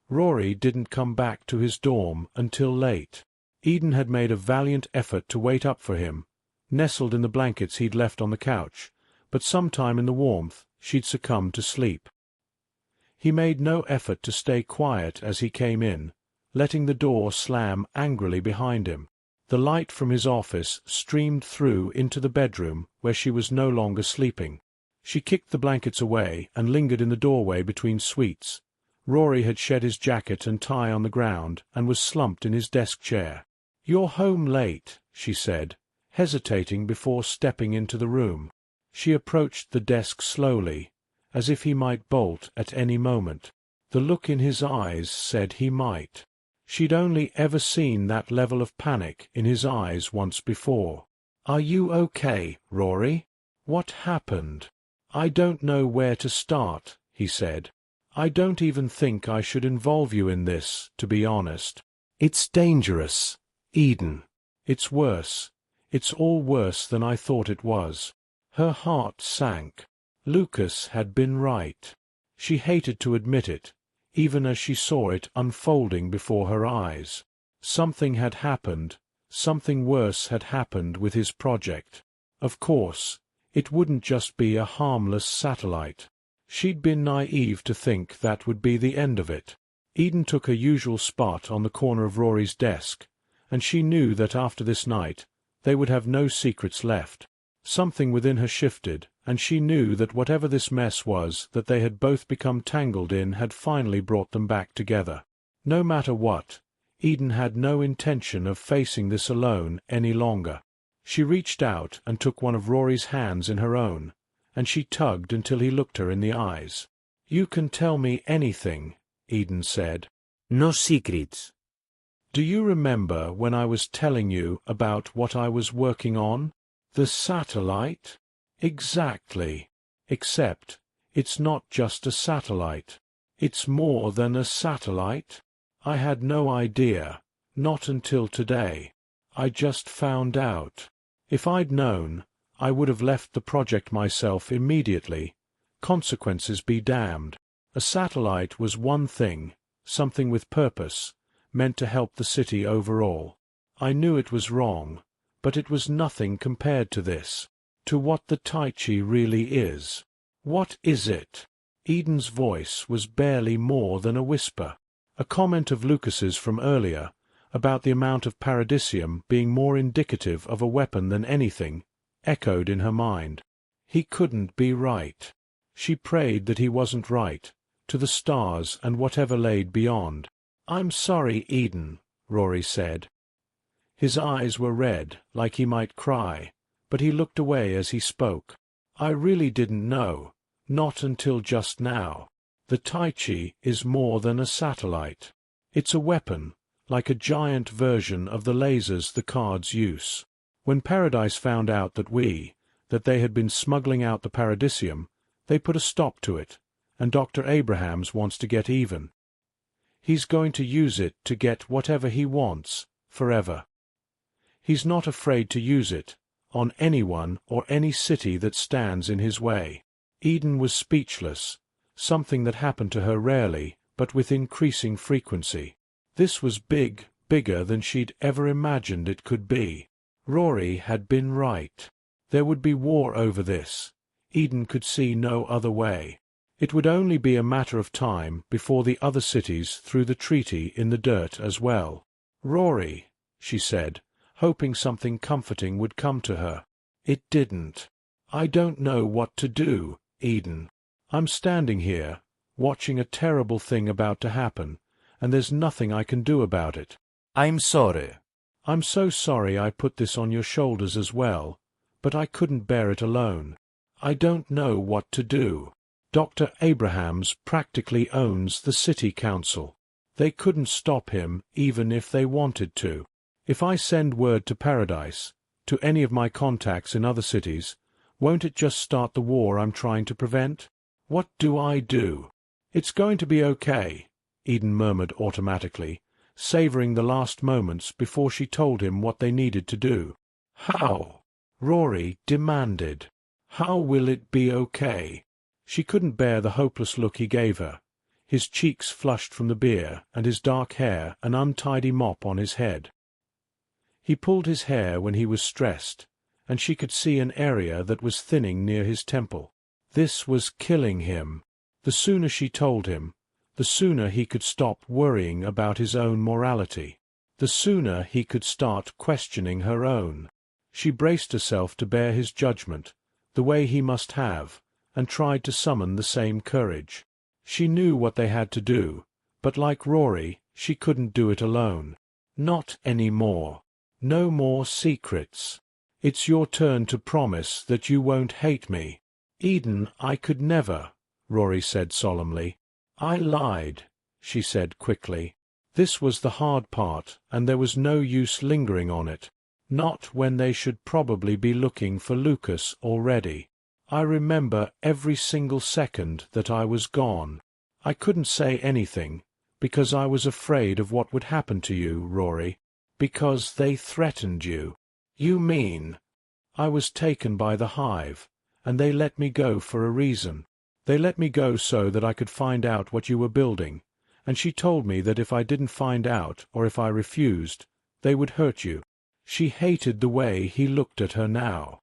Rory didn't come back to his dorm until late. Eden had made a valiant effort to wait up for him, nestled in the blankets he'd left on the couch, but sometime in the warmth she'd succumbed to sleep. He made no effort to stay quiet as he came in, letting the door slam angrily behind him. The light from his office streamed through into the bedroom where she was no longer sleeping. She kicked the blankets away and lingered in the doorway between suites. Rory had shed his jacket and tie on the ground and was slumped in his desk chair. "You're home late," she said, hesitating before stepping into the room. She approached the desk slowly, as if he might bolt at any moment. The look in his eyes said he might. She'd only ever seen that level of panic in his eyes once before. "Are you okay, Rory? What happened?" "I don't know where to start," he said. "I don't even think I should involve you in this, to be honest. It's dangerous, Eden. It's worse. It's all worse than I thought it was." Her heart sank. Lucas had been right. She hated to admit it, even as she saw it unfolding before her eyes. Something had happened, something worse had happened with his project. Of course, it wouldn't just be a harmless satellite. She'd been naive to think that would be the end of it. Eden took her usual spot on the corner of Rory's desk, and she knew that after this night they would have no secrets left. Something within her shifted, and she knew that whatever this mess was that they had both become tangled in had finally brought them back together. No matter what, Eden had no intention of facing this alone any longer. She reached out and took one of Rory's hands in her own, and she tugged until he looked her in the eyes. "You can tell me anything," Eden said. "No secrets." "Do you remember when I was telling you about what I was working on? The satellite?" "Exactly. Except it's not just a satellite. It's more than a satellite. I had no idea, not until today. I just found out. If I'd known, I would have left the project myself immediately. Consequences be damned. A satellite was one thing, something with purpose, meant to help the city overall. I knew it was wrong, but it was nothing compared to this, to what the Tai Chi really is." "What is it?" Eden's voice was barely more than a whisper. A comment of Lucas's from earlier, about the amount of paradisium being more indicative of a weapon than anything, echoed in her mind. He couldn't be right. She prayed that he wasn't right, to the stars and whatever laid beyond. "I'm sorry, Eden," Rory said. His eyes were red, like he might cry, but he looked away as he spoke. "I really didn't know, not until just now. The Tai Chi is more than a satellite. It's a weapon, like a giant version of the lasers the cards use. When Paradise found out that they had been smuggling out the paradisium, they put a stop to it, and Dr. Abrahams wants to get even. He's going to use it to get whatever he wants, forever. He's not afraid to use it, on anyone or any city that stands in his way." Eden was speechless, something that happened to her rarely, but with increasing frequency. This was bigger than she'd ever imagined it could be. Rory had been right. There would be war over this. Eden could see no other way. It would only be a matter of time before the other cities threw the treaty in the dirt as well. "Rory," she said, hoping something comforting would come to her. It didn't. "I don't know what to do, Eden. I'm standing here, watching a terrible thing about to happen, and there's nothing I can do about it." "I'm sorry." "I'm so sorry I put this on your shoulders as well, but I couldn't bear it alone. I don't know what to do. Dr. Abrahams practically owns the city council. They couldn't stop him even if they wanted to. If I send word to Paradise, to any of my contacts in other cities, won't it just start the war I'm trying to prevent? What do I do?" "It's going to be okay," Eden murmured automatically, savoring the last moments before she told him what they needed to do. "How?" Rory demanded. "How will it be okay?" She couldn't bear the hopeless look he gave her. his cheeks flushed from the beer and his dark hair an untidy mop on his head. He pulled his hair when he was stressed, and she could see an area that was thinning near his temple. This was killing him. The sooner she told him, the sooner he could stop worrying about his own morality. The sooner he could start questioning her own. She braced herself to bear his judgment, the way he must have, and tried to summon the same courage. She knew what they had to do, but like Rory, she couldn't do it alone. Not anymore. No more secrets. It's your turn to promise that you won't hate me. Eden, I could never, Rory said solemnly. I lied, she said quickly. This was the hard part, and there was no use lingering on it. Not when they should probably be looking for Lucas already. I remember every single second that I was gone. I couldn't say anything, because I was afraid of what would happen to you, Rory. Because they threatened you. You mean? I was taken by the hive, and they let me go for a reason. They let me go so that I could find out what you were building, and she told me that if I didn't find out, or if I refused, they would hurt you. She hated the way he looked at her now.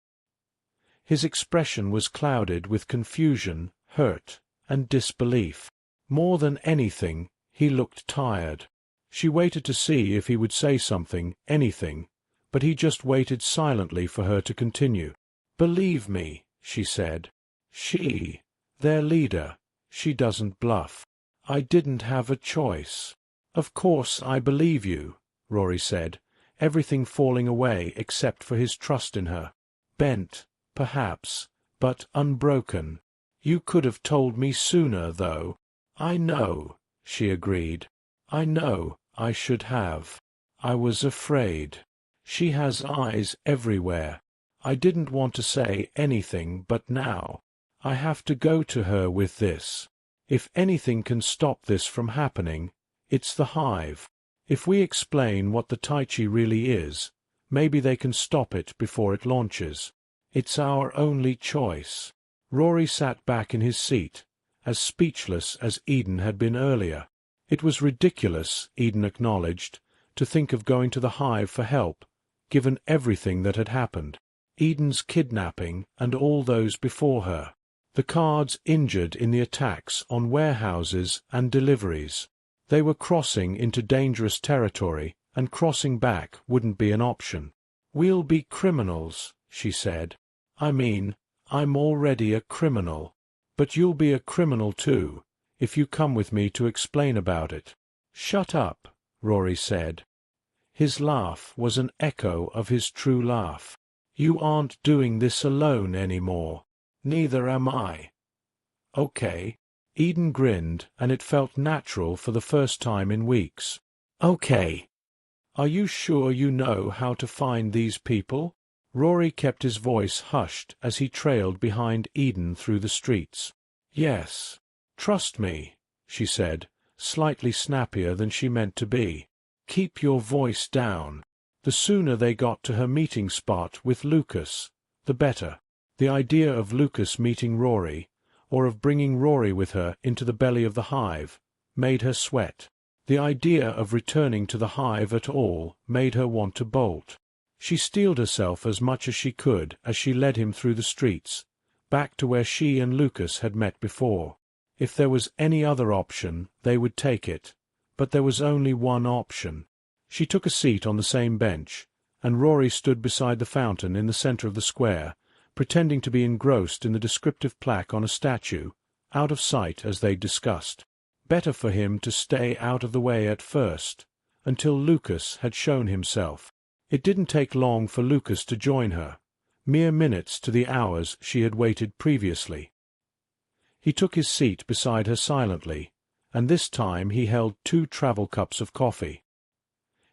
His expression was clouded with confusion, hurt, and disbelief. More than anything, he looked tired. She waited to see if he would say something, anything, but he just waited silently for her to continue. Believe me, she said. She, their leader, she doesn't bluff. I didn't have a choice. Of course I believe you, Rory said, everything falling away except for his trust in her. Bent, perhaps, but unbroken. You could have told me sooner, though. I know, she agreed. I know I should have. I was afraid. She has eyes everywhere. I didn't want to say anything, but now I have to go to her with this. If anything can stop this from happening, it's the hive. If we explain what the Tai Chi really is, maybe they can stop it before it launches. It's our only choice. Rory sat back in his seat, as speechless as Eden had been earlier. It was ridiculous, Eden acknowledged, to think of going to the hive for help, given everything that had happened. Eden's kidnapping and all those before her. The Cards injured in the attacks on warehouses and deliveries. They were crossing into dangerous territory, and crossing back wouldn't be an option. We'll be criminals, she said. I mean, I'm already a criminal. But you'll be a criminal too, if you come with me to explain about it. Shut up, Rory said. His laugh was an echo of his true laugh. You aren't doing this alone anymore. Neither am I. Okay. Eden grinned, and it felt natural for the first time in weeks. Okay. Are you sure you know how to find these people? Rory kept his voice hushed as he trailed behind Eden through the streets. Yes. Trust me, she said, slightly snappier than she meant to be. Keep your voice down. The sooner they got to her meeting spot with Lucas, the better. The idea of Lucas meeting Rory, or of bringing Rory with her into the belly of the hive, made her sweat. The idea of returning to the hive at all made her want to bolt. She steeled herself as much as she could as she led him through the streets, back to where she and Lucas had met before. If there was any other option, they would take it, but there was only one option. She took a seat on the same bench, and Rory stood beside the fountain in the center of the square, pretending to be engrossed in the descriptive plaque on a statue, out of sight as they'd discussed. Better for him to stay out of the way at first, until Lucas had shown himself. It didn't take long for Lucas to join her, mere minutes to the hours she had waited previously. He took his seat beside her silently, and this time he held 2 travel cups of coffee.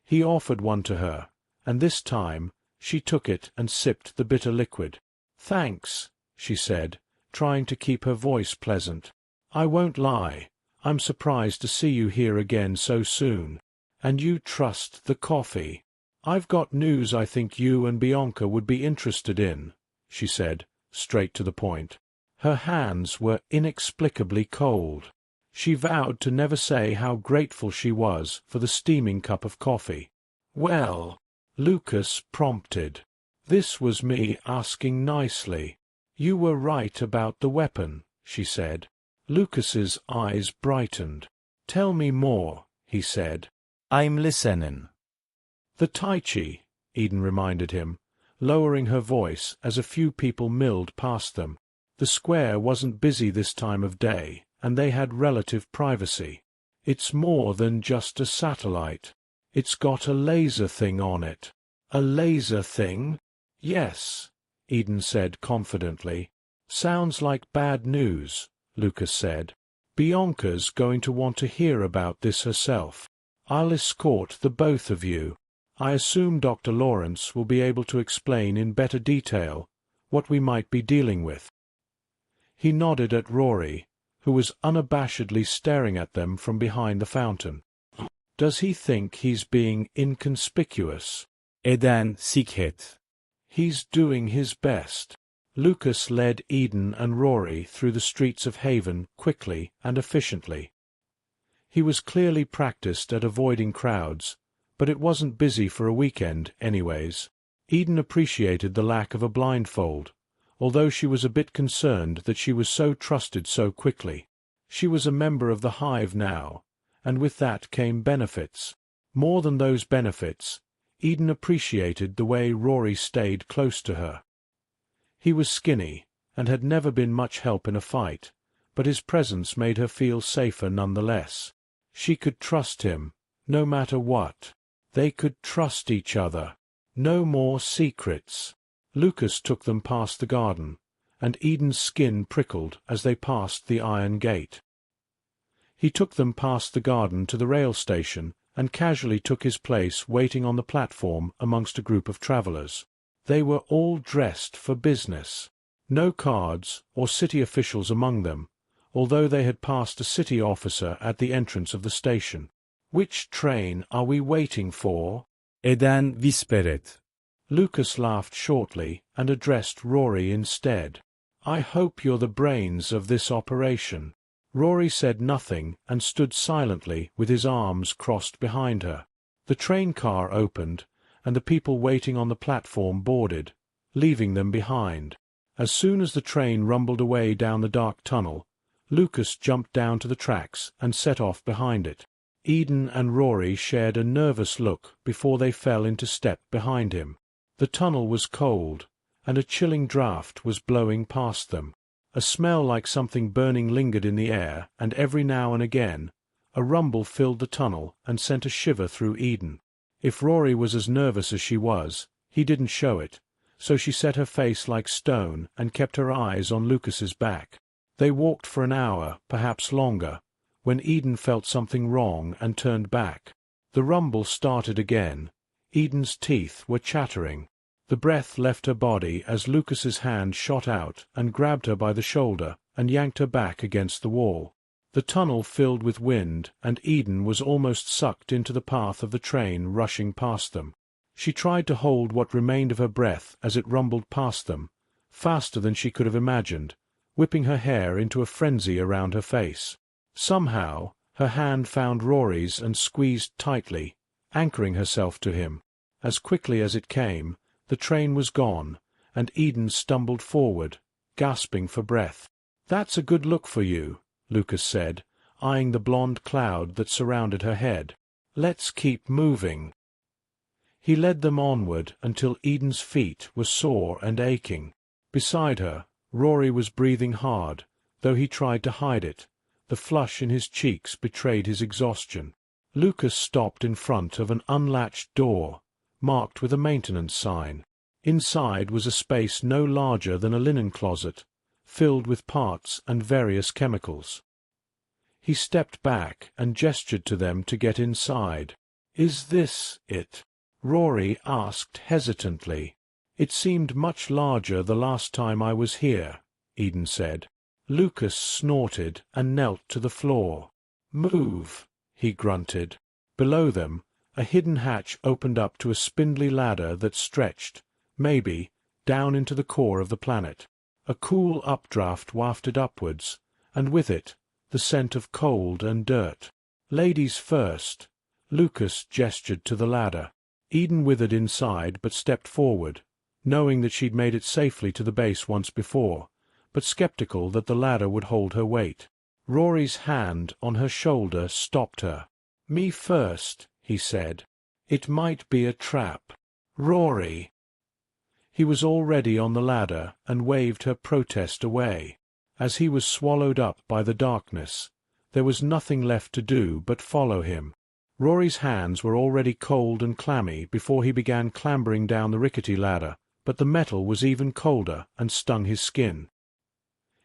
He offered one to her, and this time she took it and sipped the bitter liquid. "Thanks," she said, trying to keep her voice pleasant. "I won't lie, I'm surprised to see you here again so soon. And you trust the coffee. I've got news I think you and Bianca would be interested in," she said, straight to the point. Her hands were inexplicably cold. She vowed to never say how grateful she was for the steaming cup of coffee. "Well," Lucas prompted. "This was me asking nicely. You were right about the weapon," she said. Lucas's eyes brightened. "Tell me more," he said. I'm listening. "The Tai Chi," Eden reminded him, lowering her voice as a few people milled past them. The square wasn't busy this time of day, and they had relative privacy. "It's more than just a satellite. It's got a laser thing on it." "A laser thing?" "Yes," Eden said confidently. "Sounds like bad news," Lucas said. "Bianca's going to want to hear about this herself. I'll escort the both of you. I assume Dr. Lawrence will be able to explain in better detail what we might be dealing with." He nodded at Rory, who was unabashedly staring at them from behind the fountain. "Does he think he's being inconspicuous?" Eden sikhet. "He's doing his best." Lucas led Eden and Rory through the streets of Haven quickly and efficiently. He was clearly practiced at avoiding crowds, but it wasn't busy for a weekend anyways. Eden appreciated the lack of a blindfold, although she was a bit concerned that she was so trusted so quickly. She was a member of the Hive now, and with that came benefits. More than those benefits, Eden appreciated the way Rory stayed close to her. He was skinny, and had never been much help in a fight, but his presence made her feel safer nonetheless. She could trust him, no matter what. They could trust each other. No more secrets. Lucas took them past the garden, and Eden's skin prickled as they passed the iron gate. He took them past the garden to the rail station, and casually took his place waiting on the platform amongst a group of travellers. They were all dressed for business. No cards or city officials among them, although they had passed a city officer at the entrance of the station. "Which train are we waiting for?" Eden visperet. Lucas laughed shortly and addressed Rory instead. "I hope you're the brains of this operation." Rory said nothing and stood silently with his arms crossed behind her. The train car opened, and the people waiting on the platform boarded, leaving them behind. As soon as the train rumbled away down the dark tunnel, Lucas jumped down to the tracks and set off behind it. Eden and Rory shared a nervous look before they fell into step behind him. The tunnel was cold, and a chilling draught was blowing past them. A smell like something burning lingered in the air, and every now and again a rumble filled the tunnel and sent a shiver through Eden. If Rory was as nervous as she was, he didn't show it, so she set her face like stone and kept her eyes on Lucas's back. They walked for an hour, perhaps longer, when Eden felt something wrong and turned back. The rumble started again. Eden's teeth were chattering. The breath left her body as Lucas's hand shot out and grabbed her by the shoulder and yanked her back against the wall. The tunnel filled with wind, and Eden was almost sucked into the path of the train rushing past them. She tried to hold what remained of her breath as it rumbled past them, faster than she could have imagined, whipping her hair into a frenzy around her face. Somehow her hand found Rory's and squeezed tightly, anchoring herself to him. As quickly as it came, the train was gone, and Eden stumbled forward, gasping for breath. "That's a good look for you," Lucas said, eyeing the blonde cloud that surrounded her head. "Let's keep moving." He led them onward until Eden's feet were sore and aching. Beside her, Rory was breathing hard, though he tried to hide it. The flush in his cheeks betrayed his exhaustion. Lucas stopped in front of an unlatched door, marked with a maintenance sign. Inside was a space no larger than a linen closet, filled with parts and various chemicals. He stepped back and gestured to them to get inside. "Is this it?" Rory asked hesitantly. "It seemed much larger the last time I was here," Eden said. Lucas snorted and knelt to the floor. "Move," he grunted. Below them, a hidden hatch opened up to a spindly ladder that stretched, maybe, down into the core of the planet. A cool updraft wafted upwards, and with it, the scent of cold and dirt. "Ladies first." Lucas gestured to the ladder. Eden withered inside but stepped forward, knowing that she'd made it safely to the base once before, but skeptical that the ladder would hold her weight. Rory's hand on her shoulder stopped her. "Me first," he said. "It might be a trap." "Rory!" He was already on the ladder and waved her protest away. As he was swallowed up by the darkness, there was nothing left to do but follow him. Rory's hands were already cold and clammy before he began clambering down the rickety ladder, but the metal was even colder and stung his skin.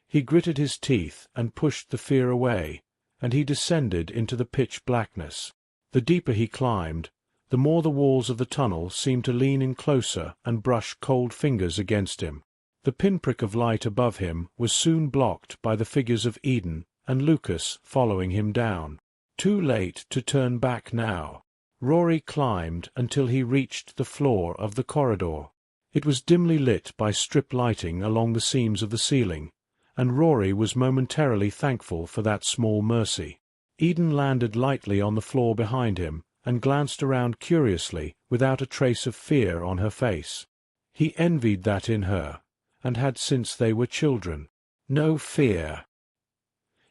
He gritted his teeth and pushed the fear away, and he descended into the pitch blackness. The deeper he climbed, the more the walls of the tunnel seemed to lean in closer and brush cold fingers against him. The pinprick of light above him was soon blocked by the figures of Eden and Lucas following him down. Too late to turn back now. Rory climbed until he reached the floor of the corridor. It was dimly lit by strip lighting along the seams of the ceiling, and Rory was momentarily thankful for that small mercy. Eden landed lightly on the floor behind him and glanced around curiously without a trace of fear on her face. He envied that in her, and had since they were children. No fear.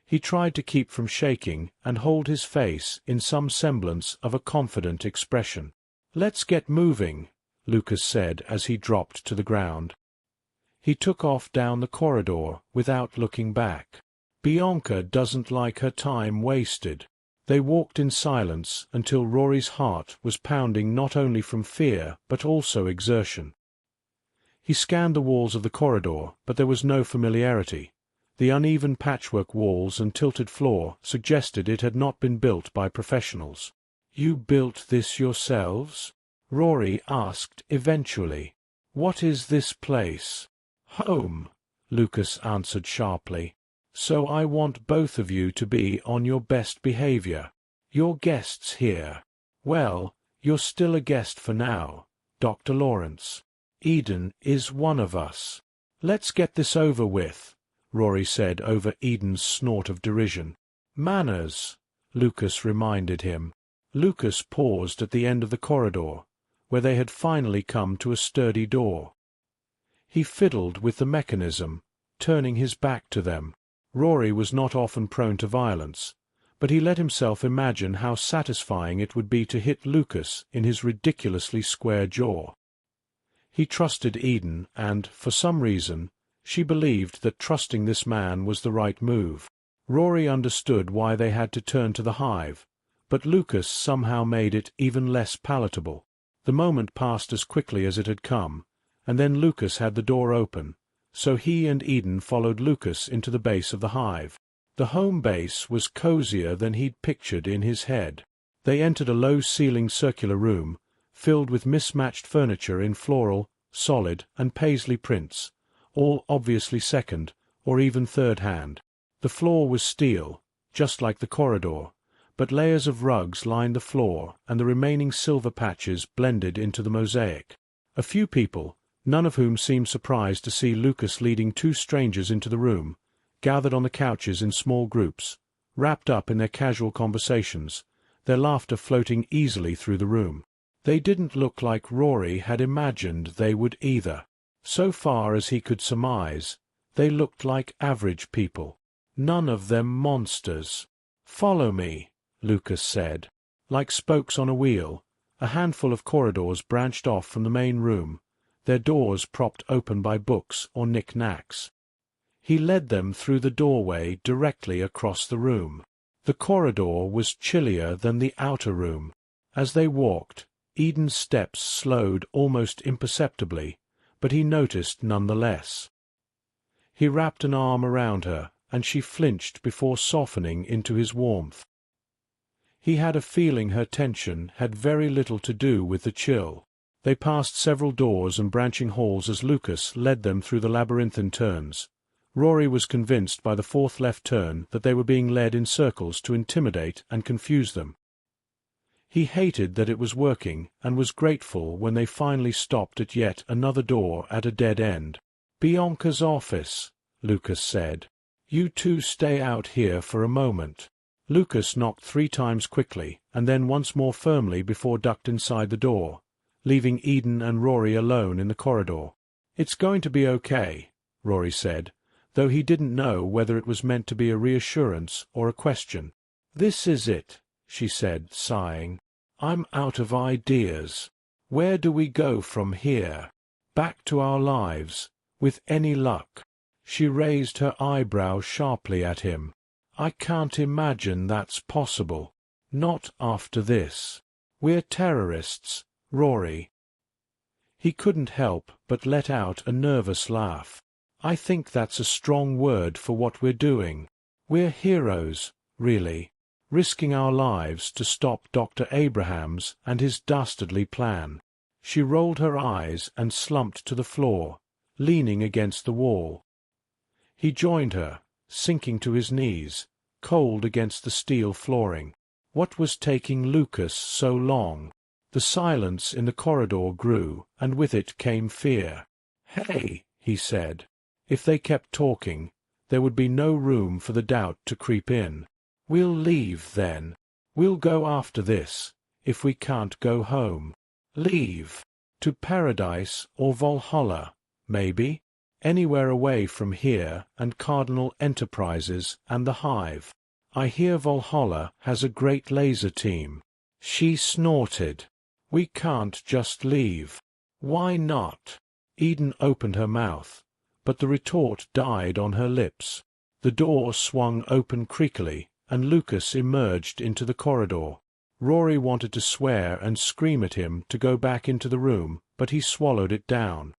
He tried to keep from shaking and hold his face in some semblance of a confident expression. "Let's get moving," Lucas said as he dropped to the ground. He took off down the corridor without looking back. Bianca doesn't like her time wasted. They walked in silence until Rory's heart was pounding not only from fear but also exertion. He scanned the walls of the corridor, but there was no familiarity. The uneven patchwork walls and tilted floor suggested it had not been built by professionals. "You built this yourselves?" Rory asked eventually. "What is this place?" "Home," Lucas answered sharply. "So I want both of you to be on your best behavior. You're guests here. Well, you're still a guest for now, Dr. Lawrence. Eden is one of us. Let's get this over with," Rory said over Eden's snort of derision. "Manners," Lucas reminded him. Lucas paused at the end of the corridor, where they had finally come to a sturdy door. He fiddled with the mechanism, turning his back to them. Rory was not often prone to violence, but he let himself imagine how satisfying it would be to hit Lucas in his ridiculously square jaw. He trusted Eden, and, for some reason, she believed that trusting this man was the right move. Rory understood why they had to turn to the hive, but Lucas somehow made it even less palatable. The moment passed as quickly as it had come, and then Lucas had the door open, so he and Eden followed Lucas into the base of the hive. The home base was cozier than he'd pictured in his head. They entered a low-ceilinged circular room, filled with mismatched furniture in floral, solid, and paisley prints, all obviously second, or even third-hand. The floor was steel, just like the corridor, but layers of rugs lined the floor and the remaining silver patches blended into the mosaic. A few people, none of whom seemed surprised to see Lucas leading two strangers into the room, gathered on the couches in small groups, wrapped up in their casual conversations, their laughter floating easily through the room. They didn't look like Rory had imagined they would either. So far as he could surmise, they looked like average people. None of them monsters. "Follow me," Lucas said. Like spokes on a wheel, a handful of corridors branched off from the main room, their doors propped open by books or knick-knacks. He led them through the doorway directly across the room. The corridor was chillier than the outer room. As they walked, Eden's steps slowed almost imperceptibly, but he noticed none the less. He wrapped an arm around her, and she flinched before softening into his warmth. He had a feeling her tension had very little to do with the chill. They passed several doors and branching halls as Lucas led them through the labyrinthine turns. Rory was convinced by the fourth left turn that they were being led in circles to intimidate and confuse them. He hated that it was working and was grateful when they finally stopped at yet another door at a dead end. "Bianca's office," Lucas said. You two stay out here for a moment. Lucas knocked 3 times quickly, and then once more firmly before ducked inside the door, leaving Eden and Rory alone in the corridor. It's going to be okay, Rory said, though he didn't know whether it was meant to be a reassurance or a question. This is it, she said, sighing. I'm out of ideas. Where do we go from here? Back to our lives, with any luck. She raised her eyebrow sharply at him. I can't imagine that's possible. Not after this. We're terrorists, Rory. He couldn't help but let out a nervous laugh. I think that's a strong word for what we're doing. We're heroes, really, risking our lives to stop Dr. Abrahams and his dastardly plan. She rolled her eyes and slumped to the floor, leaning against the wall. He joined her, sinking to his knees, cold against the steel flooring. What was taking Lucas so long? The silence in the corridor grew, and with it came fear. Hey, he said. If they kept talking, there would be no room for the doubt to creep in. We'll leave, then. We'll go after this, if we can't go home. Leave. To paradise or Valhalla, maybe. Anywhere away from here and Cardinal Enterprises and the Hive. I hear Valhalla has a great laser team. She snorted. We can't just leave. Why not? Eden opened her mouth, but the retort died on her lips. The door swung open creakily, and Lucas emerged into the corridor. Rory wanted to swear and scream at him to go back into the room, but he swallowed it down.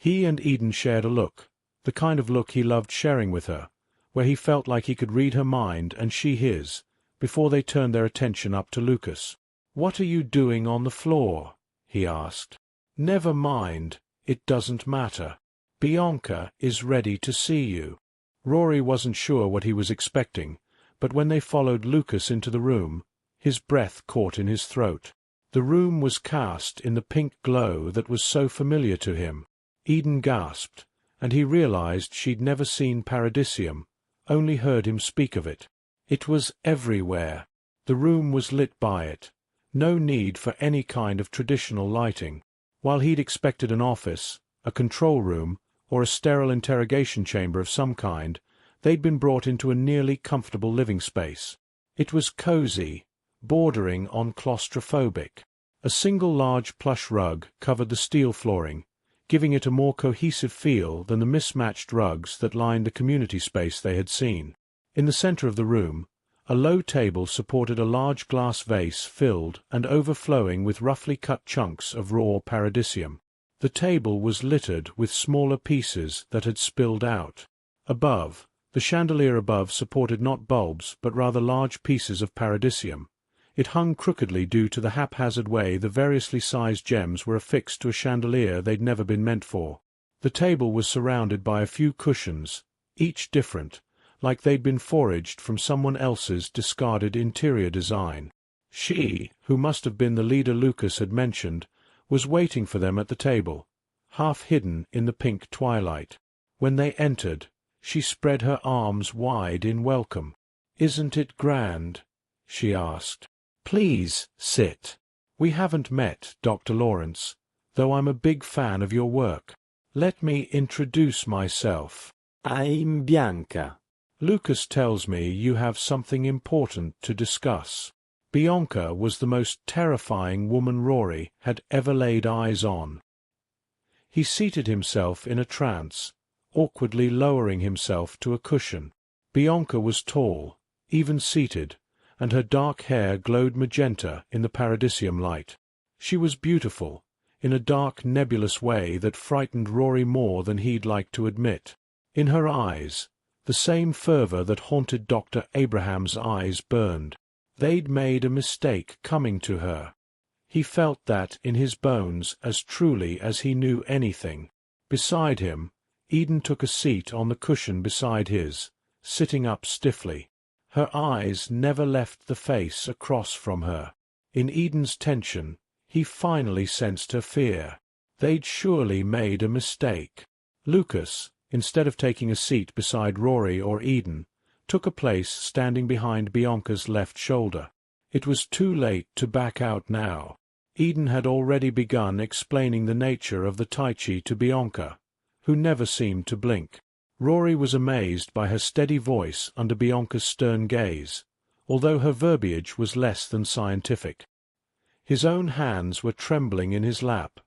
He and Eden shared a look, the kind of look he loved sharing with her, where he felt like he could read her mind and she his, before they turned their attention up to Lucas. "What are you doing on the floor?" he asked. "Never mind, it doesn't matter. Bianca is ready to see you." Rory wasn't sure what he was expecting, but when they followed Lucas into the room, his breath caught in his throat. The room was cast in the pink glow that was so familiar to him. Eden gasped, and he realized she'd never seen paradisium, only heard him speak of it. It was everywhere. The room was lit by it. No need for any kind of traditional lighting. While he'd expected an office, a control room, or a sterile interrogation chamber of some kind, they'd been brought into a nearly comfortable living space. It was cozy, bordering on claustrophobic. A single large plush rug covered the steel flooring, giving it a more cohesive feel than the mismatched rugs that lined the community space they had seen. In the center of the room, a low table supported a large glass vase filled and overflowing with roughly cut chunks of raw paradisium. The table was littered with smaller pieces that had spilled out. Above, the chandelier above supported not bulbs but rather large pieces of paradisium. It hung crookedly due to the haphazard way the variously sized gems were affixed to a chandelier they'd never been meant for. The table was surrounded by a few cushions, each different, like they'd been foraged from someone else's discarded interior design. She, who must have been the leader Lucas had mentioned, was waiting for them at the table, half hidden in the pink twilight. When they entered, she spread her arms wide in welcome. "Isn't it grand?" she asked. "Please sit. We haven't met, Dr. Lawrence, though I'm a big fan of your work. Let me introduce myself. I'm Bianca. Lucas tells me you have something important to discuss." Bianca was the most terrifying woman Rory had ever laid eyes on. He seated himself in a trance, awkwardly lowering himself to a cushion. Bianca was tall, even seated, and her dark hair glowed magenta in the paradisium light. She was beautiful, in a dark nebulous way that frightened Rory more than he'd like to admit. In her eyes, the same fervor that haunted Dr. Abraham's eyes burned. They'd made a mistake coming to her. He felt that in his bones as truly as he knew anything. Beside him, Eden took a seat on the cushion beside his, sitting up stiffly. Her eyes never left the face across from her. In Eden's tension, he finally sensed her fear. They'd surely made a mistake. Lucas, instead of taking a seat beside Rory or Eden, took a place standing behind Bianca's left shoulder. It was too late to back out now. Eden had already begun explaining the nature of the Tai Chi to Bianca, who never seemed to blink. Rory was amazed by her steady voice under Bianca's stern gaze, although her verbiage was less than scientific. His own hands were trembling in his lap.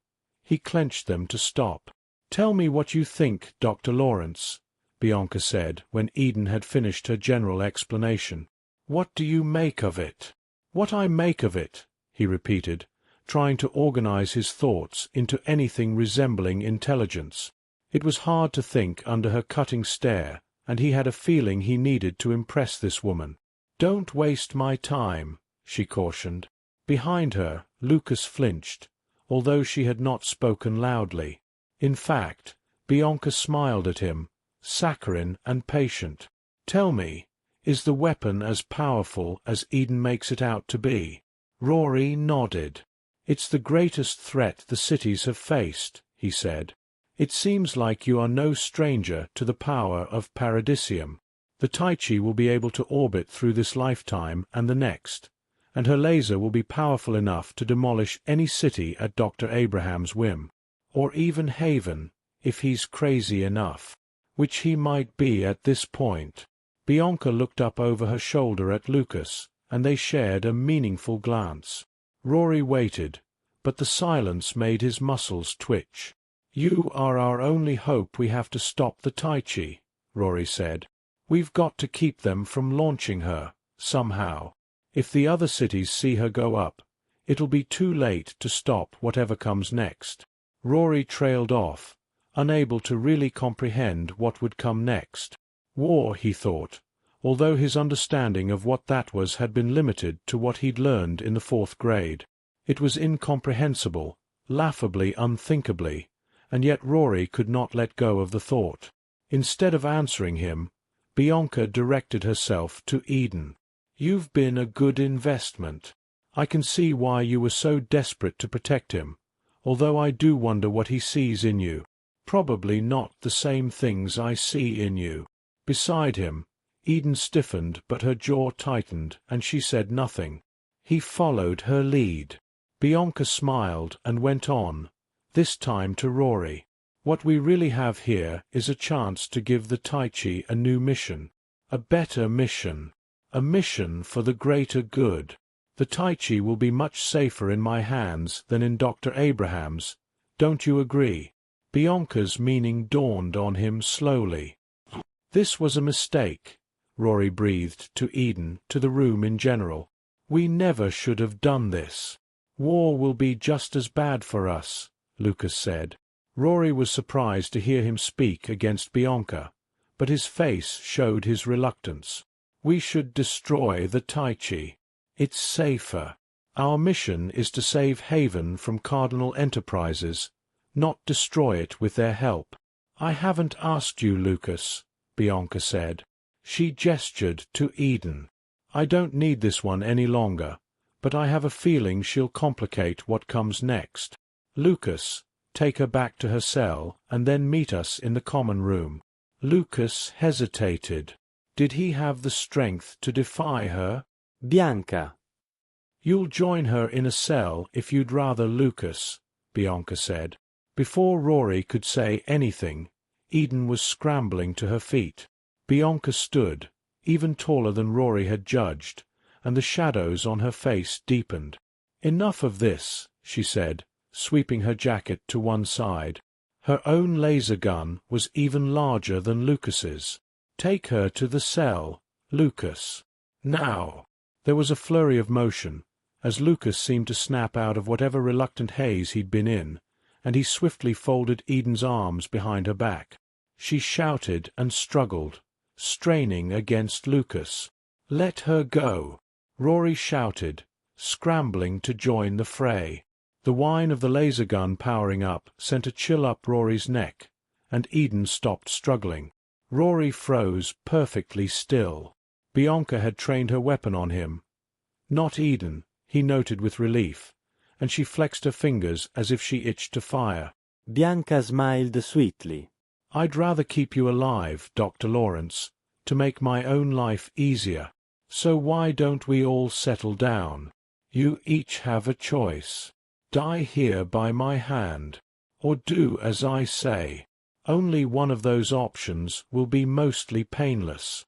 He clenched them to stop. "Tell me what you think, Dr. Lawrence," Bianca said when Eden had finished her general explanation. "What do you make of it?" "What I make of it," he repeated, trying to organize his thoughts into anything resembling intelligence. It was hard to think under her cutting stare, and he had a feeling he needed to impress this woman. "Don't waste my time," she cautioned. Behind her, Lucas flinched, although she had not spoken loudly. In fact, Bianca smiled at him, saccharine and patient. "Tell me, is the weapon as powerful as Eden makes it out to be?" Rory nodded. "It's the greatest threat the cities have faced," he said. "It seems like you are no stranger to the power of paradisium. The Tai Chi will be able to orbit through this lifetime and the next, and her laser will be powerful enough to demolish any city at Dr. Abraham's whim. Or even Haven, if he's crazy enough, which he might be at this point." Bianca looked up over her shoulder at Lucas, and they shared a meaningful glance. Rory waited, but the silence made his muscles twitch. "You are our only hope. We have to stop the Tai Chi," Rory said. "We've got to keep them from launching her, somehow. If the other cities see her go up, it'll be too late to stop whatever comes next." Rory trailed off, unable to really comprehend what would come next. War, he thought, although his understanding of what that was had been limited to what he'd learned in the 4th grade. It was incomprehensible, laughably unthinkably, and yet Rory could not let go of the thought. Instead of answering him, Bianca directed herself to Eden. "You've been a good investment. I can see why you were so desperate to protect him, although I do wonder what he sees in you. Probably not the same things I see in you." Beside him, Eden stiffened but her jaw tightened, and she said nothing. He followed her lead. Bianca smiled and went on, this time to Rory. "What we really have here is a chance to give the Tai Chi a new mission, a better mission, a mission for the greater good. The Tai Chi will be much safer in my hands than in Dr. Abraham's. Don't you agree?" Bianca's meaning dawned on him slowly. "This was a mistake," Rory breathed to Eden, to the room in general. "We never should have done this. War will be just as bad for us," Lucas said. Rory was surprised to hear him speak against Bianca, but his face showed his reluctance. "We should destroy the Tai Chi. It's safer. Our mission is to save Haven from Cardinal Enterprises, not destroy it with their help." "I haven't asked you, Lucas," Bianca said. She gestured to Eden. "I don't need this one any longer, but I have a feeling she'll complicate what comes next. Lucas, take her back to her cell and then meet us in the common room." Lucas hesitated. Did he have the strength to defy her? Bianca. "You'll join her in a cell if you'd rather, Lucas," Bianca said. Before Rory could say anything, Eden was scrambling to her feet. Bianca stood, even taller than Rory had judged, and the shadows on her face deepened. "Enough of this," she said, sweeping her jacket to one side. Her own laser gun was even larger than Lucas's. "Take her to the cell, Lucas. Now." There was a flurry of motion, as Lucas seemed to snap out of whatever reluctant haze he'd been in, and he swiftly folded Eden's arms behind her back. She shouted and struggled, straining against Lucas. "Let her go," Rory shouted, scrambling to join the fray. The whine of the laser gun powering up sent a chill up Rory's neck, and Eden stopped struggling. Rory froze perfectly still. Bianca had trained her weapon on him. Not Eden, he noted with relief, and she flexed her fingers as if she itched to fire. Bianca smiled sweetly. I'd rather keep you alive, Dr. Lawrence, to make my own life easier. So why don't we all settle down? You each have a choice. Die here by my hand, or do as I say. Only one of those options will be mostly painless.